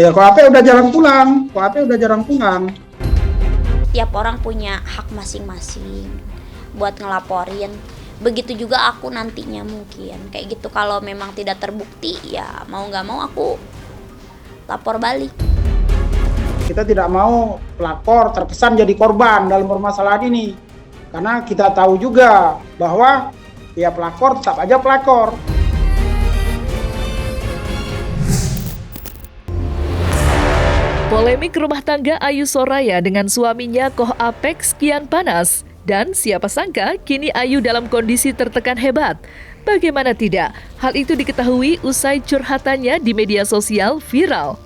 Ya, KOAP udah jarang pulang. KOAP udah jarang pulang. Tiap orang punya hak masing-masing buat ngelaporin. Begitu juga aku nantinya mungkin kayak gitu. Kalau memang tidak terbukti, ya mau nggak mau aku lapor balik. Kita tidak mau pelapor terkesan jadi korban dalam permasalahan ini. Karena kita tahu juga bahwa ya pelakor tetap aja pelakor. Polemik rumah tangga Ayu Soraya dengan suaminya Koh Apex kian panas. Dan siapa sangka kini Ayu dalam kondisi tertekan hebat. Bagaimana tidak, hal itu diketahui usai curhatannya di media sosial viral.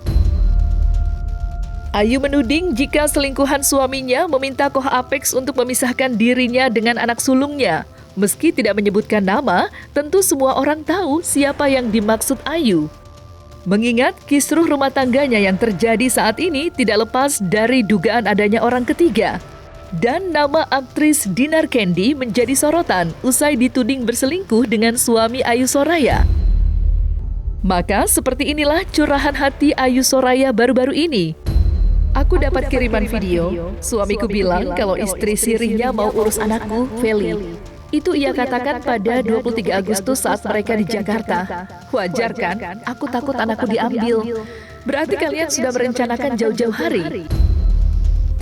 Ayu menuding jika selingkuhan suaminya meminta Koh Apex untuk memisahkan dirinya dengan anak sulungnya. Meski tidak menyebutkan nama, tentu semua orang tahu siapa yang dimaksud Ayu. Mengingat kisruh rumah tangganya yang terjadi saat ini tidak lepas dari dugaan adanya orang ketiga. Dan nama aktris Dinar Candy menjadi sorotan usai dituding berselingkuh dengan suami Ayu Soraya. Maka seperti inilah curahan hati Ayu Soraya baru-baru ini. Aku dapat kiriman video, suamiku bilang kalau istri sirinya mau urus anakku, Feli. Itu ia katakan pada 23 Agustus saat mereka di Jakarta. Wajar kan? Aku takut anakku diambil. Berarti kalian sudah merencanakan jauh-jauh hari.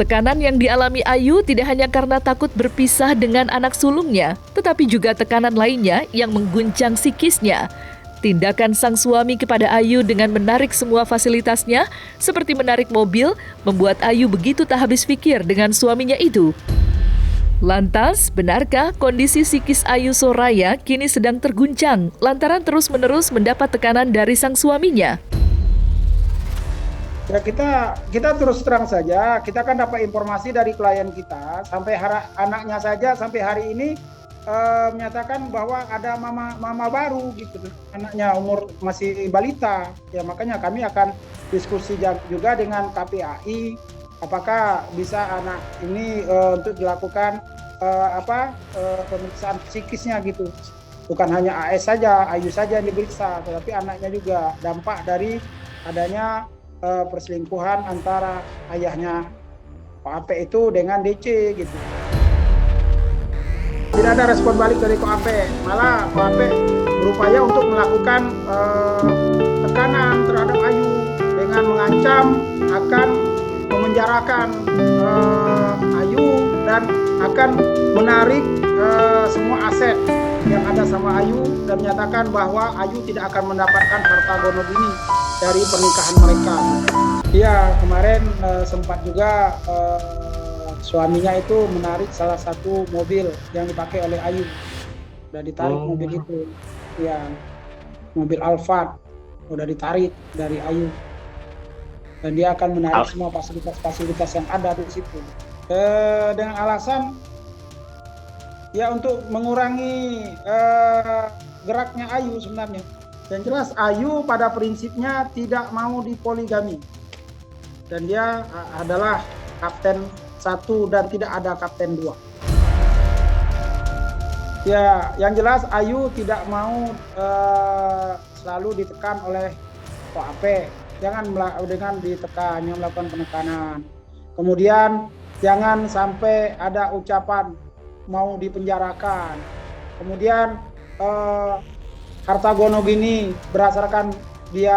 Tekanan yang dialami Ayu tidak hanya karena takut berpisah dengan anak sulungnya, tetapi juga tekanan lainnya yang mengguncang psikisnya. Tindakan sang suami kepada Ayu dengan menarik semua fasilitasnya, seperti menarik mobil, membuat Ayu begitu tak habis pikir dengan suaminya itu. Lantas, benarkah kondisi psikis Ayu Soraya kini sedang terguncang lantaran terus-menerus mendapat tekanan dari sang suaminya? Ya kita terus terang saja, kita kan dapat informasi dari klien kita sampai anaknya saja sampai hari ini menyatakan bahwa ada mama baru gitu, anaknya umur masih balita. Ya makanya kami akan diskusi juga dengan KPAI apakah bisa anak ini untuk dilakukan pemeriksaan psikisnya gitu. Bukan hanya AS saja, Ayu saja yang diperiksa, tetapi anaknya juga dampak dari adanya perselingkuhan antara ayahnya KOAP itu dengan DC gitu. Tidak ada respon balik dari KOAP, malah KOAP berupaya untuk melakukan tekanan terhadap Ayu dengan mengancam akan memenjarakan Ayu dan akan menarik semua aset yang ada sama Ayu dan menyatakan bahwa Ayu tidak akan mendapatkan harta gono gini dari pernikahan mereka. Iya, kemarin sempat juga suaminya itu menarik salah satu mobil yang dipakai oleh Ayu. Udah ditarik mobil itu. Ya, mobil Alphard udah ditarik dari Ayu. Dan dia akan menarik semua fasilitas-fasilitas yang ada di situ. Dengan alasan ya untuk mengurangi geraknya Ayu sebenarnya. Yang jelas Ayu pada prinsipnya tidak mau dipoligami. Dan dia adalah kapten 1 dan tidak ada kapten 2. Ya, yang jelas Ayu tidak mau selalu ditekan oleh KOAP. Jangan dengan ditekan, yang melakukan penekanan. Kemudian jangan sampai ada ucapan mau dipenjarakan. Kemudian harta gono gini berdasarkan dia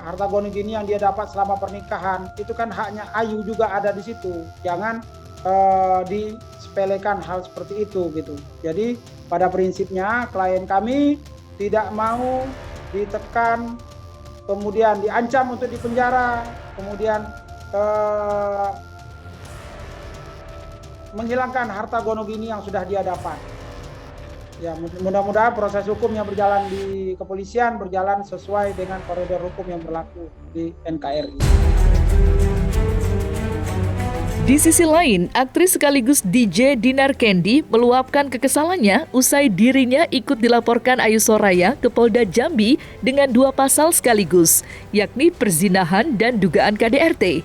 harta gono gini yang dia dapat selama pernikahan itu kan haknya Ayu juga ada di situ. Jangan disepelekan hal seperti itu gitu. Jadi pada prinsipnya klien kami tidak mau ditekan, kemudian diancam untuk dipenjara, kemudian menghilangkan harta gono gini yang sudah dia dapat. Ya, mudah-mudahan proses hukum yang berjalan di kepolisian berjalan sesuai dengan koridor hukum yang berlaku di NKRI. Di sisi lain, aktris sekaligus DJ Dinar Candy meluapkan kekesalannya usai dirinya ikut dilaporkan Ayu Soraya ke Polda Jambi dengan 2 pasal sekaligus, yakni perzinahan dan dugaan KDRT.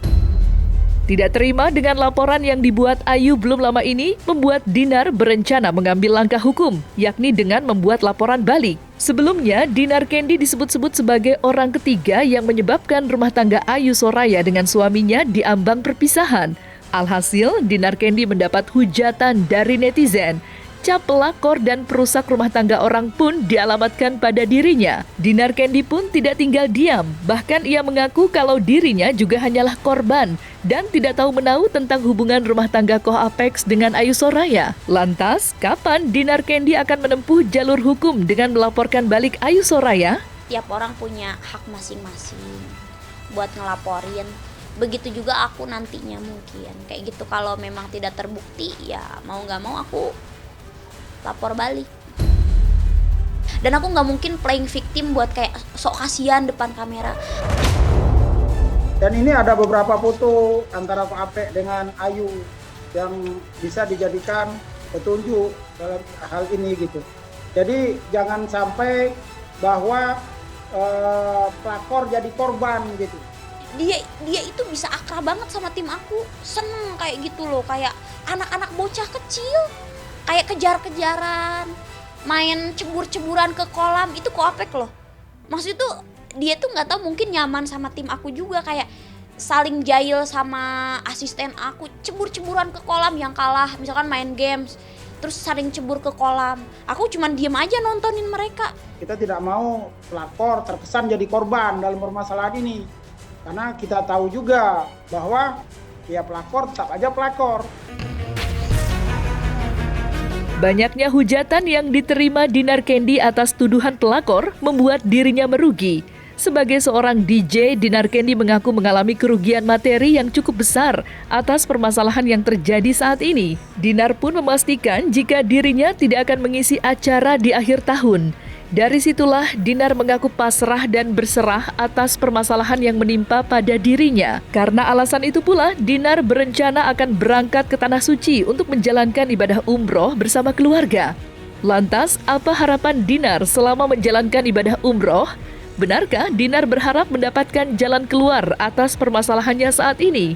Tidak terima dengan laporan yang dibuat Ayu belum lama ini, membuat Dinar berencana mengambil langkah hukum, yakni dengan membuat laporan balik. Sebelumnya, Dinar Kendi disebut-sebut sebagai orang ketiga yang menyebabkan rumah tangga Ayu Soraya dengan suaminya diambang perpisahan. Alhasil, Dinar Kendi mendapat hujatan dari netizen. Cap pelakor dan perusak rumah tangga orang pun dialamatkan pada dirinya. Dinar Kendi pun tidak tinggal diam, bahkan ia mengaku kalau dirinya juga hanyalah korban dan tidak tahu menahu tentang hubungan rumah tangga Koh Apex dengan Ayu Soraya. Lantas, kapan Dinar Kendi akan menempuh jalur hukum dengan melaporkan balik Ayu Soraya? Tiap orang punya hak masing-masing buat ngelaporin. Begitu juga aku nantinya mungkin. Kayak gitu, kalau memang tidak terbukti ya mau nggak mau aku lapor balik. Dan aku nggak mungkin playing victim buat kayak sok kasihan depan kamera. Dan ini ada beberapa foto antara Pak Apek dengan Ayu yang bisa dijadikan petunjuk dalam hal ini gitu. Jadi jangan sampai bahwa pelakor jadi korban gitu. Dia itu bisa akrab banget sama tim aku, seneng kayak gitu loh, kayak anak-anak bocah kecil, kayak kejar-kejaran, main cebur-ceburan ke kolam, itu Koh Apek loh. Maksud itu dia tuh nggak tahu, mungkin nyaman sama tim aku juga, kayak saling jahil sama asisten aku, cebur-ceburan ke kolam, yang kalah misalkan main games terus saling cebur ke kolam, aku cuman diem aja nontonin mereka. Kita tidak mau pelakor terkesan jadi korban dalam permasalahan ini, karena kita tahu juga bahwa ya pelakor tetap aja pelakor. Banyaknya hujatan yang diterima Dinar Kendi atas tuduhan pelakor membuat dirinya merugi. Sebagai seorang DJ, Dinar Kendi mengaku mengalami kerugian materi yang cukup besar atas permasalahan yang terjadi saat ini. Dinar pun memastikan jika dirinya tidak akan mengisi acara di akhir tahun. Dari situlah Dinar mengaku pasrah dan berserah atas permasalahan yang menimpa pada dirinya. Karena alasan itu pula, Dinar berencana akan berangkat ke Tanah Suci untuk menjalankan ibadah umroh bersama keluarga. Lantas, apa harapan Dinar selama menjalankan ibadah umroh? Benarkah Dinar berharap mendapatkan jalan keluar atas permasalahannya saat ini?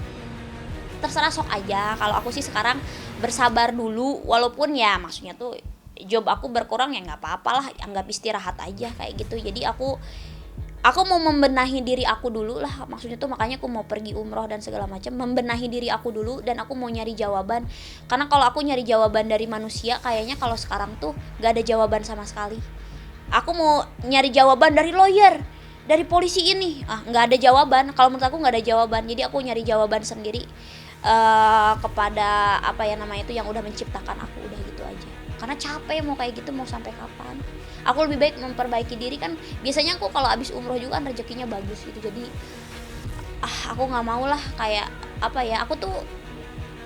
Terserah, sok aja. Kalau aku sih sekarang bersabar dulu, walaupun ya maksudnya tuh job aku berkurang ya nggak apa-apa lah, anggap istirahat aja kayak gitu. Jadi aku mau membenahi diri aku dulu lah, maksudnya tuh makanya aku mau pergi umroh dan segala macam, membenahi diri aku dulu, dan aku mau nyari jawaban. Karena kalau aku nyari jawaban dari manusia, kayaknya kalau sekarang tuh nggak ada jawaban sama sekali. Aku mau nyari jawaban dari lawyer, dari polisi ini, nggak ada jawaban. Kalau menurut aku nggak ada jawaban, jadi aku nyari jawaban sendiri kepada apa ya namanya itu yang udah menciptakan aku, udah gitu aja. Karena capek mau kayak gitu, mau sampai kapan. Aku lebih baik memperbaiki diri kan. Biasanya aku kalau abis umroh juga kan rezekinya bagus gitu. Jadi aku nggak mau lah kayak apa ya, aku tuh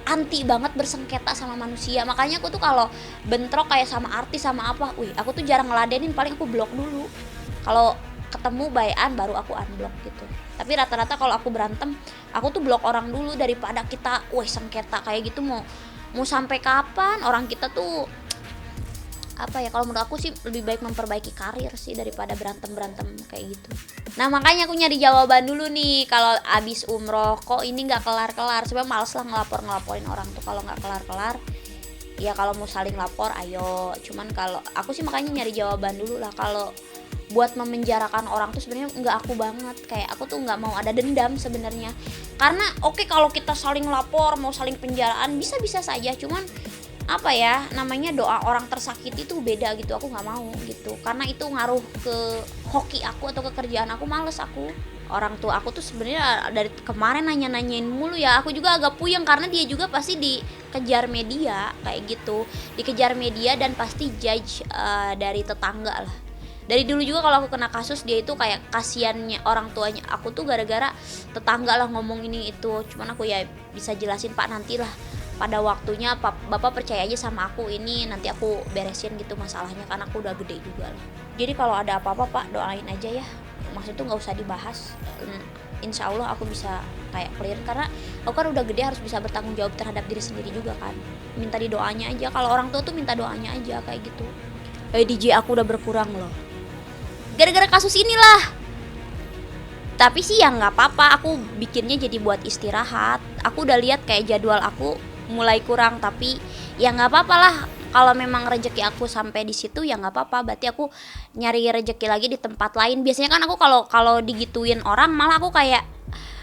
anti banget bersengketa sama manusia. Makanya aku tuh kalau bentrok kayak sama artis sama apa, aku tuh jarang ngeladenin, paling aku blok dulu. Kalau ketemu bayan baru aku unblock gitu. Tapi rata-rata kalau aku berantem, aku tuh blok orang dulu daripada kita sengketa kayak gitu. Mau sampai kapan orang kita tuh apa ya, kalau menurut aku sih lebih baik memperbaiki karir sih daripada berantem kayak gitu. Nah makanya aku nyari jawaban dulu nih, kalau abis umroh kok ini nggak kelar-kelar. Sebenarnya males lah ngelaporin orang tuh kalau nggak kelar-kelar. Ya kalau mau saling lapor ayo, cuman kalau aku sih makanya nyari jawaban dulu lah. Kalau buat memenjarakan orang tuh sebenarnya nggak aku banget, kayak aku tuh nggak mau ada dendam sebenarnya. Karena kalau kita saling lapor, mau saling penjaraan bisa saja, cuman apa ya namanya, doa orang tersakiti itu beda gitu. Aku nggak mau gitu, karena itu ngaruh ke hoki aku atau ke kerjaan aku. Males aku. Orang tua aku tuh sebenarnya dari kemarin nanyain mulu ya. Aku juga agak puyeng karena dia juga pasti dikejar media kayak gitu, dikejar media dan pasti judge dari tetangga lah. Dari dulu juga kalau aku kena kasus, dia itu kayak kasiannya orang tuanya aku tuh gara-gara tetangga lah ngomong ini itu. Cuman aku ya bisa jelasin, Pak nantilah pada waktunya Bapak percaya aja sama aku, ini nanti aku beresin gitu masalahnya, karena aku udah gede juga lah. Jadi kalau ada apa-apa Pak doain aja ya, maksud tuh nggak usah dibahas. Insya Allah aku bisa kayak clear, karena aku kan udah gede, harus bisa bertanggung jawab terhadap diri sendiri juga kan. Minta di doanya aja, kalau orang tua tuh minta doanya aja kayak gitu. DJ aku udah berkurang loh gara-gara kasus inilah. Tapi sih ya nggak apa-apa, aku bikinnya jadi buat istirahat. Aku udah lihat kayak jadwal aku mulai kurang, tapi ya nggak apa-apa lah. kalau memang rezeki aku sampai di situ ya nggak apa-apa, berarti aku nyari rezeki lagi di tempat lain. Biasanya kan aku kalau digituin orang malah aku kayak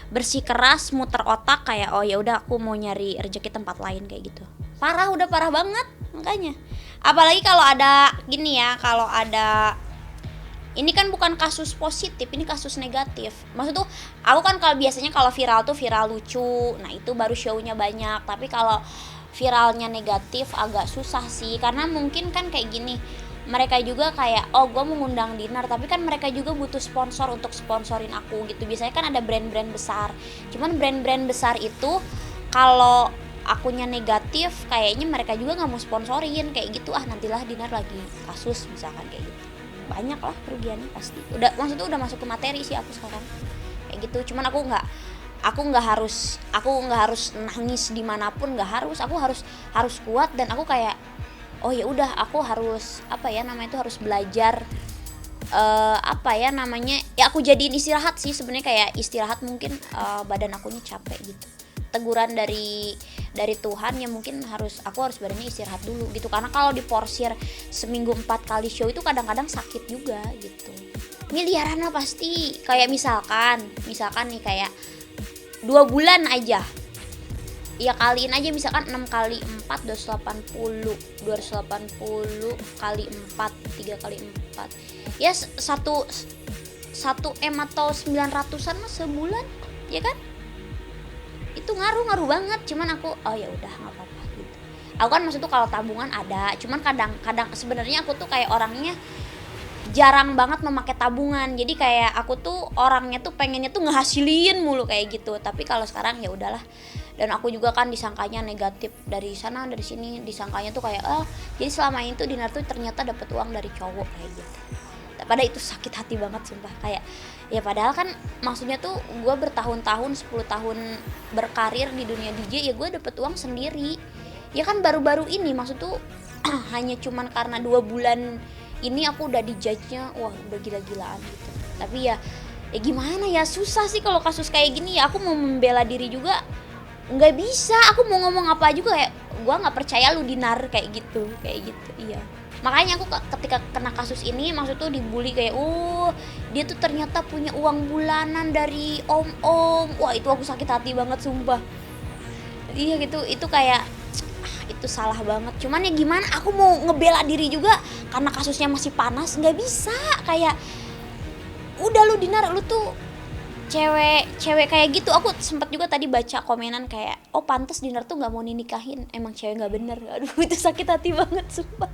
bersikeras muter otak kayak oh ya udah aku mau nyari rezeki tempat lain kayak gitu. Udah parah banget makanya. Apalagi kalau ada gini ya, kalau ada ini kan bukan kasus positif, ini kasus negatif. Maksud tuh, aku kan kalau biasanya kalau viral tuh viral lucu, nah itu baru show-nya banyak. Tapi kalau viralnya negatif agak susah sih, karena mungkin kan kayak gini, mereka juga kayak, oh gue mau ngundang Dinar, tapi kan mereka juga butuh sponsor untuk sponsorin aku gitu. Biasanya kan ada brand-brand besar, cuman brand-brand besar itu kalau akunya negatif, kayaknya mereka juga nggak mau sponsorin kayak gitu. Nantilah Dinar lagi kasus misalkan kayak gitu. Banyak lah kerugiannya pasti. Maksudnya udah masuk ke materi sih aku sekarang kayak gitu. Cuman aku nggak harus nangis dimanapun, nggak harus. Aku harus kuat, dan aku kayak oh ya udah aku harus harus belajar ya aku jadiin istirahat sih sebenarnya, kayak istirahat mungkin badan akunya capek gitu. Teguran dari Tuhan ya, mungkin aku harus badannya istirahat dulu gitu, karena kalau diporsir seminggu 4 kali show itu kadang-kadang sakit juga gitu. Miliaran lah pasti. Kayak misalkan nih kayak 2 bulan aja ya kaliin aja, misalkan 6 kali 4 280 kali 4 3 kali 4 ya 1 M atau 900-an mah sebulan ya kan. Itu ngaruh banget. Cuman aku oh ya udah nggak apa-apa gitu. Aku kan maksud tuh kalau tabungan ada, cuman kadang sebenarnya aku tuh kayak orangnya jarang banget memakai tabungan. Jadi kayak aku tuh orangnya tuh pengennya tuh ngehasilin mulu kayak gitu. Tapi kalau sekarang ya udahlah. Dan aku juga kan disangkanya negatif dari sana dari sini, disangkanya tuh kayak jadi selama ini tuh Dinar tuh ternyata dapat uang dari cowok kayak gitu. Padahal itu sakit hati banget sumpah, kayak ya padahal kan maksudnya tuh gue bertahun-tahun 10 tahun berkarir di dunia DJ ya gue dapet uang sendiri ya kan. Baru-baru ini maksud tuh hanya cuman karena 2 bulan ini aku udah dijudge-nya wah udah gila-gilaan gitu. Tapi ya gimana ya, susah sih kalau kasus kayak gini ya. Aku mau membela diri juga nggak bisa, aku mau ngomong apa juga kayak gue nggak percaya lu Dinar kayak gitu iya. Makanya aku ketika kena kasus ini maksud tuh dibully kayak dia tuh ternyata punya uang bulanan dari om-om. Wah itu aku sakit hati banget sumpah. Iya gitu, itu kayak itu salah banget. Cuman ya gimana, aku mau ngebela diri juga karena kasusnya masih panas, nggak bisa. Kayak udah lu Dinar, lu tuh cewek kayak gitu. Aku sempet juga tadi baca komenan kayak pantes Dinar tuh nggak mau dinikahin, emang cewek nggak bener. Aduh itu sakit hati banget sumpah.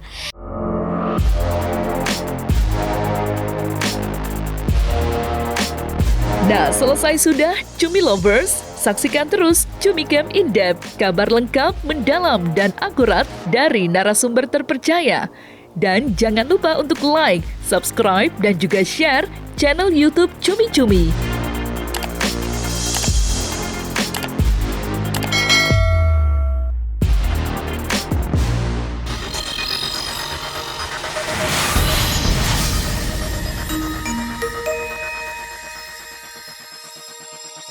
Nah, selesai sudah Cumi Lovers. Saksikan terus Cumi Camp In Depth, kabar lengkap, mendalam, dan akurat dari narasumber terpercaya. Dan jangan lupa untuk like, subscribe, dan juga share channel YouTube Cumi Cumi.